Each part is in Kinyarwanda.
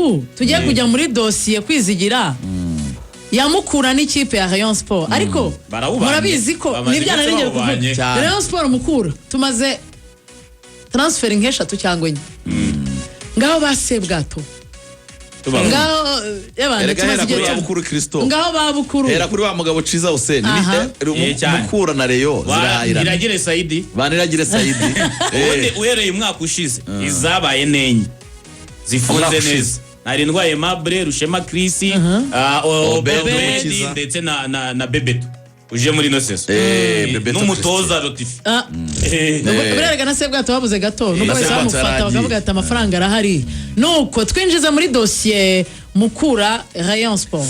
ubu tugiye kujya muri dosiye kwizigira yamukura n'ikipe ya Rayon Sport ariko murabizi ko nibyana n'ingero kuvuga Rayon Sport mukura tumaze transfer nk'eshatu cyangwa enye ngaho basebwato ngaho yabanje tumaze Bukuru Kristo ngaho babukuru era kuri wa mugabo Ciza Hussein mukura na Rayon zirahira Baniragire Saidi ubundi uhereye umwaka ushize izabaye nenye zifunze neza narindwaye Mabre Rushema Chris Obedi ndetse na Bebeto uje muri no seso n'umutoza Rotifi Berega na sebwato babuze gato nuko bazamufata bakavuga ati amafaranga arahari nuko twinjiza muri dossier mukura Rayon Sport.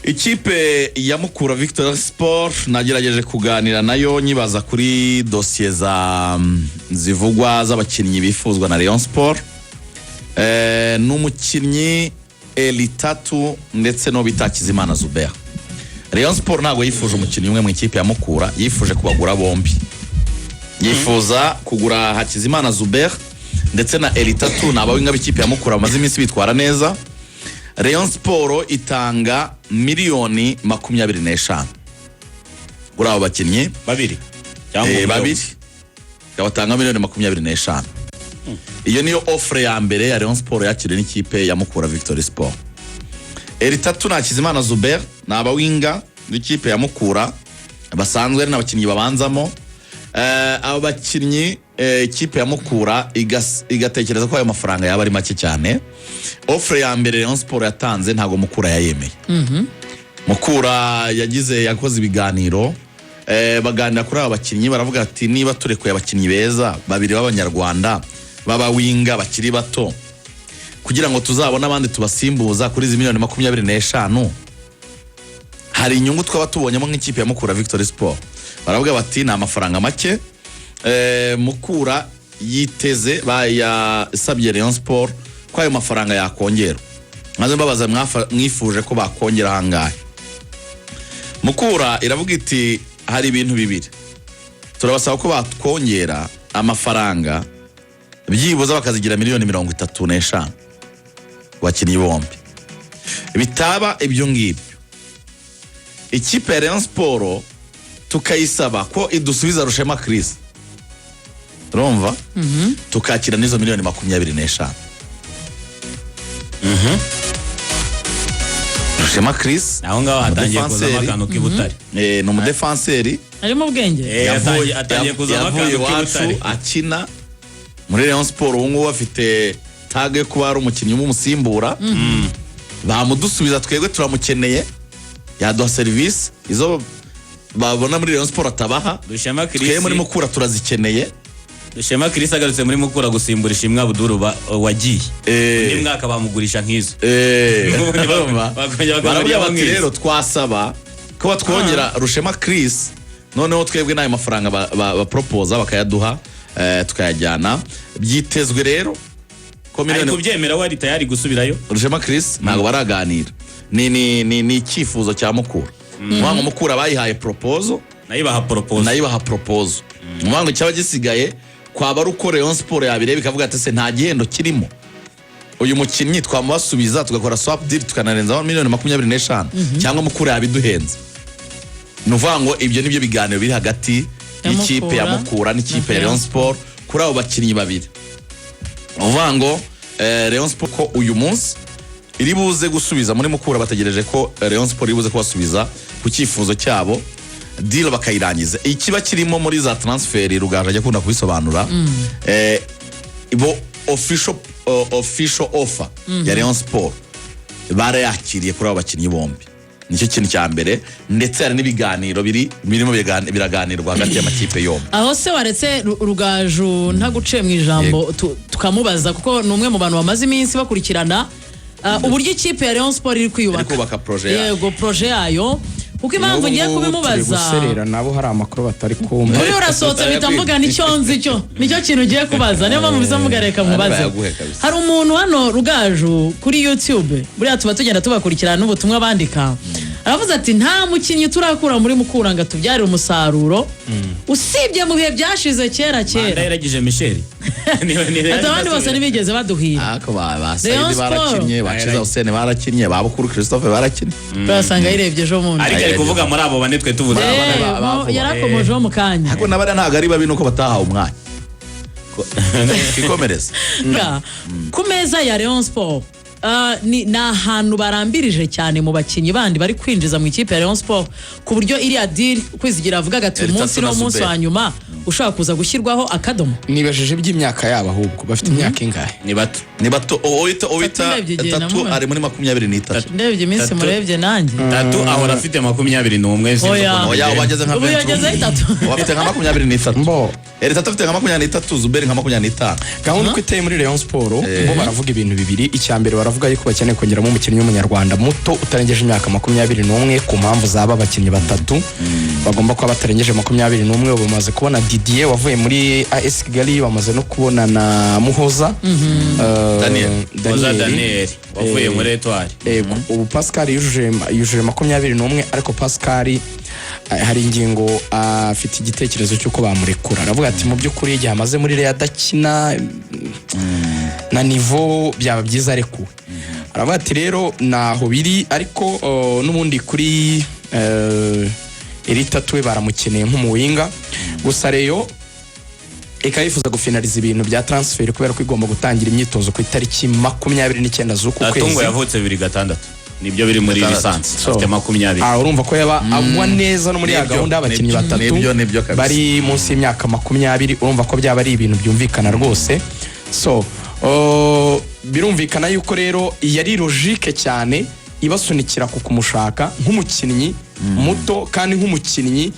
Ikipe ya Mukura Victory Sport nagerageje kuganira nayo nyibaza kuri dossier zivugwa z'abakinnyi bifuzwa na Rayon Sport n'umukinnyi Elitatu ndetse no bitakizimana Zuber. Rayon Sport ntago yifuje umukinnyi umwe mu ikipe ya Mukura, yifuje kubagura bombi. Yifuza kugura Hakizimana Zuber ndetse na Elitatu n'abawinga b'ikipe ya Mukura bamaze iminsi bitwara neza. Rayon Sport itanga miliyoni 25 kuri abo bakinnyi babiri cyangwa babiri batanga miliyoni 25. Iyo niyo offre ya mbere ya Rayon Sport yakiriye n'ikipe ya Mukura Victory Sport. Elitatu na Hakizimana Zuber n'abawinga b'ikipe ya Mukura basanzwe n'abakinnyi babanzamo. Abo bakinnyi ikipe ya Mukura igatekereza ko ayo mafaranga yaba ari make cyane. Offre ya mbere Rayon Sport yatanze ntago Mukura yayemeye. Mukura yakoze ibiganiro baganira kuri abo bakinnyi baravuga ati niba turekuye abakinnyi beza babiri b'abanyarwanda baba winga bakiri bato kugira ngo tuzabone abandi tubasimbuza kuri izi miliyoni 25 hari inyungu twaba tubonyemo nk'ikipe ya Mukura Victory Sport. Baravuga bati na amafaranga make Mukura yiteze bayasabye Rayon Sport ko ayo mafaranga yakongera. Maze mbabaza mwifuje ko bakongera hangahe. Mukura iravuga iti hari ibintu bibiri turabasaba ko bakongera amafaranga byibuza bakazigira miliyoni 35 wakinnyi bombi. Bitaba ibyo ngibyo ikipe ya Rayon Sport tukayisaba ko idusubiza Rushema Chris urumva tukakira nizo miliyoni 25. Rushema Chris aho ngaho hatangiye kuza akantu k'ibutari no mu defenseur arimo ubwenge yatangiye kuza akantu k'ibutari akina muri Rayon Sport ubu afite tag yo kuba ari umukinnyi w'umusimbura bamudusubiza twebwe turamukeneye yaduha service izo babona muri Rayon Sport atabaha Rushema Chris twe muri Mukura turazikeneye. Rushema Chris agarutse muri Mukura gusimbura Ishimwe Abdul wagiye undi mwaka bamugurisha nk'izo baravuga bati rero twasaba ko batwongera Rushema Chris noneho twebwe nayo mafaranga bapropose bakayaduha tukayajyana. Byitezwe rero ko miliyoni kubyemera wari tayari gusubirayo Rushema Chris ntago baraganira ni icyifuzo cya Mukura. Mwango Mukura bayihaye proposal nayibaha proposal mwango cyaba gisigaye kwaba ruko Rayon Sport yabire bikavuga ati se nta gihendo kirimo uyu mukinnyi twamubasubiza tugakora swap deal tukanarenza miliyoni 25 cyangwa Mukura yabiduhenze. Nuvango ibyo nibyo biganiro biri hagati y'ikipe ya Mukura n'ikipe ya Rayon Sport kuri abo bakinnyi babiri. Nuvango Rayon Sport ko uyu munsi iri buze gusubiza muri Mukura bategereje ko Rayon Sport iri buze kubasubiza ku cyifuzo cyabo deal bakayirangiza. Ikiba kirimo muri za transfer Rugaju ajya kunda kubisobanura ibo official offer ya Rayon Sport barayakiriye kuri abo bakinnyi bombi. Nicyo kintu cya mbere ndetse hari n'ibiganiro birimo biraganirwa hagati y'amakipe yombi. Aho se waretse Rugaju ntaguciye mu ijambo tukamubaza kuko ni umwe mu bantu bamaze iminsi bakurikirana uburyo ikipe ya Rayon Sport iri kwiyubaka projet yayo kuko impamvu ngiye kubimubaza guserera nabo hari amakuru batari kumva muri urasohotse bitamvuga nicyo nzi nicyo kintu ugiye kubaza niyo mpamvu bizamugareka mubaze. Hari umuntu hano Rugaju kuri YouTube buriya tuba tugenda tubakurikirana n'ubutumwa bandika aravuze ati nta mukinnyi turakura muri Mukura ngo tubyarire umusaruro usibye mu bihe byashize kera Manda yaragije Michel abandi bose ntibigeze baduhira Saidi barakinnye baciza Hussein barakinnye babukuru Christophe barakinnye urasanga yirebye ejo mundi ariko ari kuvuga muri abo bane twe tuvuze yarakomojeho mu kanya ariko nabari ntago ari babi nuko batahawe umwanya ikomereza ku meza ya Rayon Sport ni ahantu barambirije cyane mu bakinnyi bandi bari kwinjiza mu ikipe ya Rayon Sport ku buryo iriya deal Kwizigira avugaga ati umunsi n'umunsi wa nyuma ushaka kuza gushyirwaho akadomo. Nibajeje by'imyaka yabo ahubwo bafite imyaka ingahe? Ni bato Oita Tatu ari muri 23. Ndebye iminsi murebye nanjye Tatu ahora afite 21 oya bageze nka 23 bafite nka 23 mbo Tatu afite nka 23 Zuberi nka 25. Gahunda uko iteye muri Rayon Sport bo baravuga ibintu bibiri. Icyambere baravuga yuko bakeneye kongeramo umukinnyi w'umunyarwanda muto utarengeje imyaka 21 ku mpamvu zaba abakinnyi batatu bagomba kuba batarengeje 21 bamaze kubona Didier wavuye muri AS Kigali bamaze no kubona na Muhoza Daniel wavuye muri Etoile ubu Pascal yujuje 21 ariko Pascal hari ingingo afite igitekerezo cy'uko bamurekura aravuga ati mu by'ukuri igihe amaze muri Real adakina na niveau byaba byiza arekuwe aravuga ati rero naho biri ariko n'ubundi kuri Tatu baramukeneye nk'umuwinga gusa rero ikayifuza gufinaliza ibintu bya transfer kubera ko igomba gutangira imyitozo ku itariki 29 z'uku kwezi. Atungo yavutse 2006 nibyo biri muri lisansi afite 20. Urumva ko yaba agwa neza no muri ya gahunda y'abakinnyi batatu bari munsi y'imyaka 20 urumva ko byaba ari ibintu byumvikana rwose. So birumvikana yuko rero yari logique cyane ibasunikira ku kumushaka nk'umukinnyi muto kandi nk'umukinnyi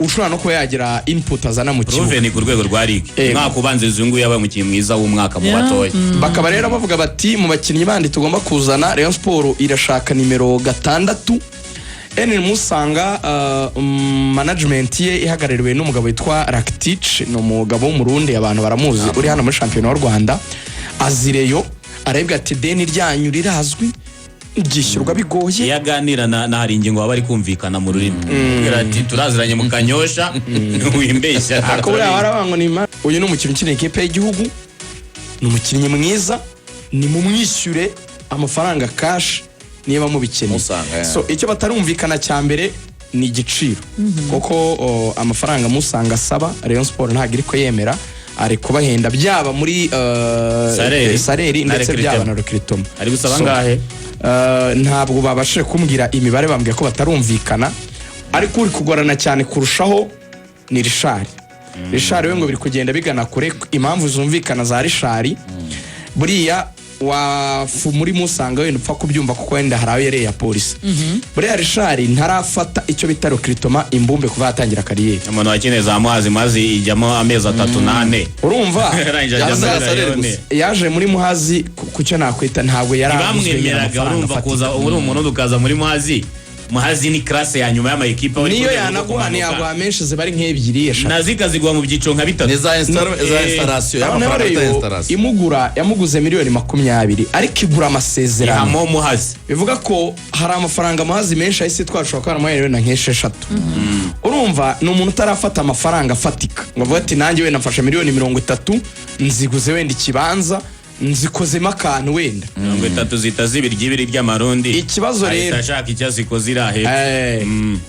ushobora no kuba yagira input azana mu kibuga Ruven ku rwego rwa ligue mwaka ubanziriza uyu nguyu yabaye umukinnyi mwiza w'umwaka mu batoya bakaba rero bavuga bati mu bakinnyi bandi tugomba kuzana Rayon Sport irashaka nimero 6 Enel Musanga management ye ihagarariwe n'umugabo witwa Rakitic no umugabo w'umurundi abantu baramuzi uri hano muri championnat y'u Rwanda azireyo arebwa ati deni ryanyu rirazwi gishyurwa bigoye yaganira na hari ingingo bari kumvikana mu rurimi ati turaziranye mu Kanyosha wimbeshya akabura harabango ni uyu n'umukinnyi ukina ikipe y'igihugu n'umukinnyi mwiza ni mu mwishyure amafaranga cash niba mubikeneye so icyo batarumvikana cyambere ni igiciro kuko amafaranga Musanga saba Rayon Sport ntago iri ko yemera ari kubahenda byaba muri saleri ndetse byaba na recruitment ari gusaba ngahe ntabwo babashije kumbwira imibare bambwiye ko batarumvikana ariko uri kugorana cyane kurushaho ni Richard we ngo biri kugenda bigana kure impamvu zumvikana za Richard buriya wafu muri Musanga wenda upfa kubyumva kuko wenda harawe yare ya polisi buriya Richard ntarafata icyo bita recruitment imbumbe kuva yatangira kariyeri umuntu wakineza Muhazi ijyamo amezi 3-4 urumva yaje muri Muhazi kucyo nakwita ntabwo yarabamwemeraga urumva kuza uri umuntu ukaza muri Muhazi ni classe ya nyuma y'ama equipe niyo yanaguha ni yagwa menshi zibari nk'ebyiri eshatu nazikazigwa mu byiciro nka bitatu za installation y'amafaranga imugura yamuguze miliyoni 20 ariko igura amasezerano ihamo Muhazi bivuga ko hari amafaranga Muhazi menshi ahise twashobora kwa miliyoni na nk'esheshatu urumva ni umuntu utarafata amafaranga afatika ngo avuga ati nanjye we nafashe miliyoni 30 nziguze wenda ikibanza nzikozemo akantu wenda 30 zita zibiri ry'amarundi ikibazo rero ashaka icyaziko zirahe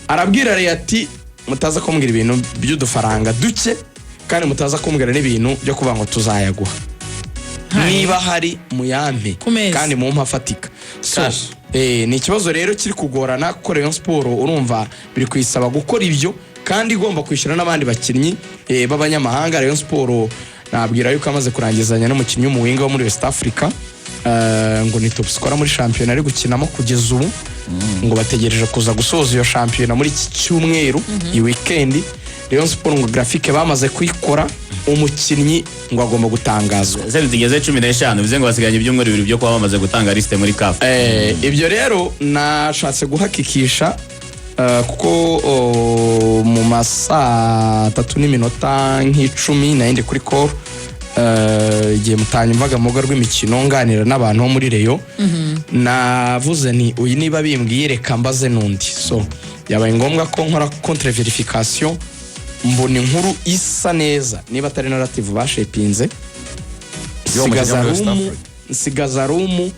arabwira rero ati mutaza kumbwira ibintu by'udufaranga duke kandi mutaza kumbwira n'ibintu byo kuvuga ngo tuzayaguha niba hari muyampe kandi mu mpafatika ni ikibazo rero kiri kugorana kuko Rayon Sport urumva biri kwisaba gukora ibyo kandi igomba kwishyura n'abandi bakinnyi b'abanyamahanga Rayon Sport nabwira yuko amaze kurangizanya n'umukinnyi w'umuwinga wo muri West Africa ngo ni top scorer muri championnat ari gukinamo kugeza ubu ngo bategereje kuza gusoza iyo championnat muri iki cyumweru i weekend Rayon Sport ngo graphique bamaze kuyikora umukinnyi ngo agomba gutangazwa zigeze 15 bize ngo basiganye ibyumweru bibiri byo kuba bamaze gutanga liste muri CAF ibyo rero nashatse guhakikisha kuko mu masaa 3 n'iminota nk'icumi nayindi kuri call igihe mutanyumvaga mu rugo rw'imikino nganira n'abantu bo muri Rayon navuze ni uyu niba bimbwiye reka mbaze n'undi so yabaye ngombwa ko nkora contre verification mbona inkuru isa neza niba atari narrative bashepinze nsigaza rumu